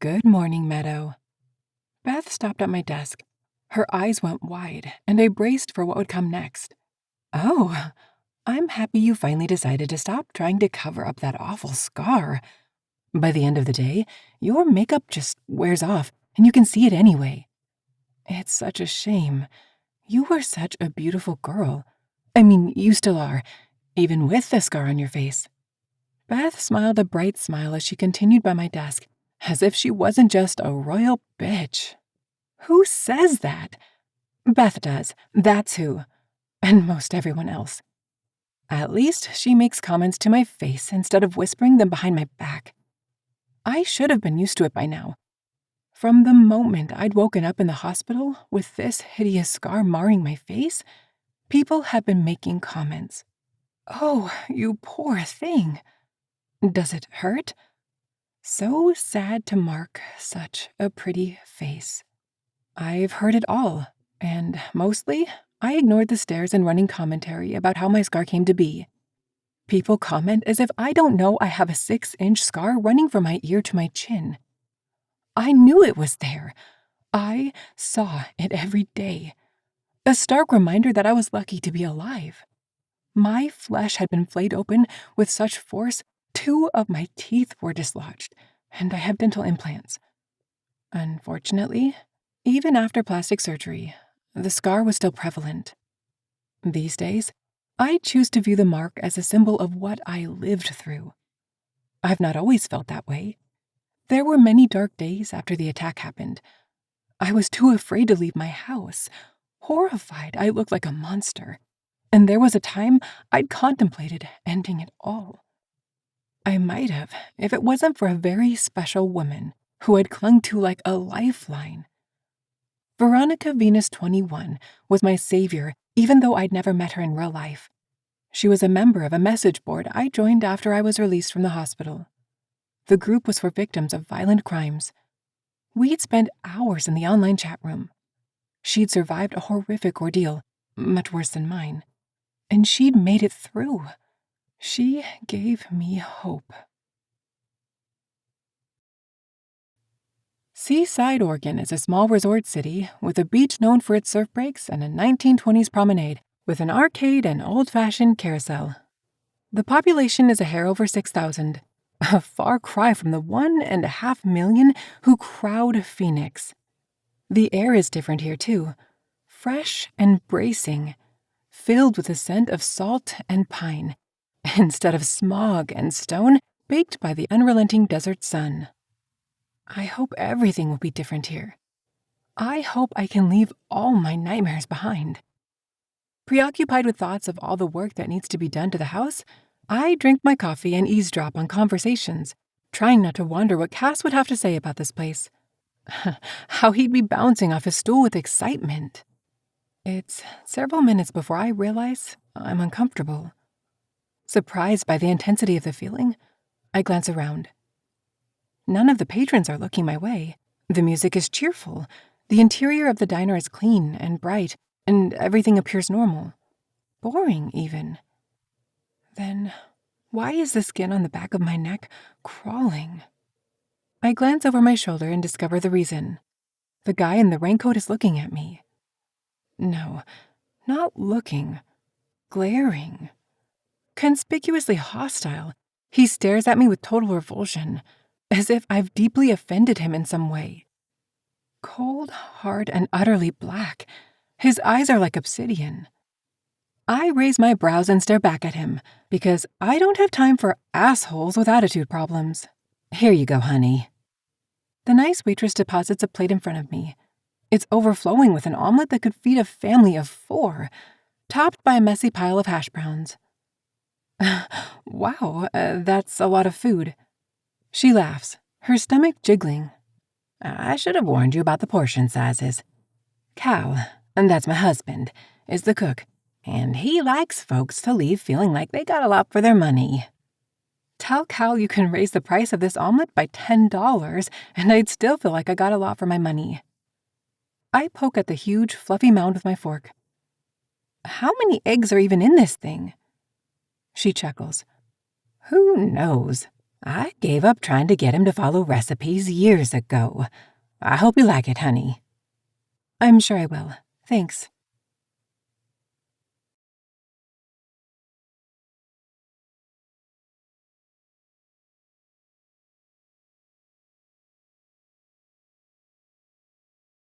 Good morning, Meadow. Beth stopped at my desk. Her eyes went wide, and I braced for what would come next. Oh, I'm happy you finally decided to stop trying to cover up that awful scar. By the end of the day, your makeup just wears off, and you can see it anyway. It's such a shame. You were such a beautiful girl. I mean, you still are, even with the scar on your face. Beth smiled a bright smile as she continued by my desk, as if she wasn't just a royal bitch. Who says that? Beth does, that's who. And most everyone else. At least she makes comments to my face instead of whispering them behind my back. I should have been used to it by now. From the moment I'd woken up in the hospital with this hideous scar marring my face, people have been making comments. Oh, you poor thing. Does it hurt? So sad to mark such a pretty face. I've heard it all, and mostly, I ignored the stares and running commentary about how my scar came to be. People comment as if I don't know I have a 6-inch scar running from my ear to my chin. I knew it was there. I saw it every day. A stark reminder that I was lucky to be alive. My flesh had been flayed open with such force, 2 of my teeth were dislodged, and I have dental implants. Unfortunately, even after plastic surgery, the scar was still prevalent. These days, I choose to view the mark as a symbol of what I lived through. I've not always felt that way. There were many dark days after the attack happened. I was too afraid to leave my house. Horrified, I looked like a monster. And there was a time I'd contemplated ending it all. I might have, if it wasn't for a very special woman who I'd clung to like a lifeline. Veronica Venus 21 was my savior, even though I'd never met her in real life. She was a member of a message board I joined after I was released from the hospital. The group was for victims of violent crimes. We'd spent hours in the online chat room. She'd survived a horrific ordeal, much worse than mine. And she'd made it through. She gave me hope. Seaside, Oregon is a small resort city with a beach known for its surf breaks and a 1920s promenade with an arcade and old-fashioned carousel. The population is a hair over 6,000, a far cry from the 1.5 million who crowd Phoenix. The air is different here too, fresh and bracing, filled with a scent of salt and pine, instead of smog and stone baked by the unrelenting desert sun. I hope everything will be different here. I hope I can leave all my nightmares behind. Preoccupied with thoughts of all the work that needs to be done to the house, I drink my coffee and eavesdrop on conversations, trying not to wonder what Cass would have to say about this place. How he'd be bouncing off his stool with excitement. It's several minutes before I realize I'm uncomfortable. Surprised by the intensity of the feeling, I glance around. None of the patrons are looking my way. The music is cheerful. The interior of the diner is clean and bright, and everything appears normal. Boring, even. Then, why is the skin on the back of my neck crawling? I glance over my shoulder and discover the reason. The guy in the raincoat is looking at me. No, not looking. Glaring. Conspicuously hostile, he stares at me with total revulsion, as if I've deeply offended him in some way. Cold, hard, and utterly black, his eyes are like obsidian. I raise my brows and stare back at him, because I don't have time for assholes with attitude problems. Here you go, honey. The nice waitress deposits a plate in front of me. It's overflowing with an omelet that could feed a family of 4, topped by a messy pile of hash browns. Wow, that's a lot of food. She laughs, her stomach jiggling. I should have warned you about the portion sizes. Cal, and that's my husband, is the cook, and he likes folks to leave feeling like they got a lot for their money. Tell Cal you can raise the price of this omelet by $10, and I'd still feel like I got a lot for my money. I poke at the huge, fluffy mound with my fork. How many eggs are even in this thing? She chuckles. Who knows? I gave up trying to get him to follow recipes years ago. I hope you like it, honey. I'm sure I will. Thanks.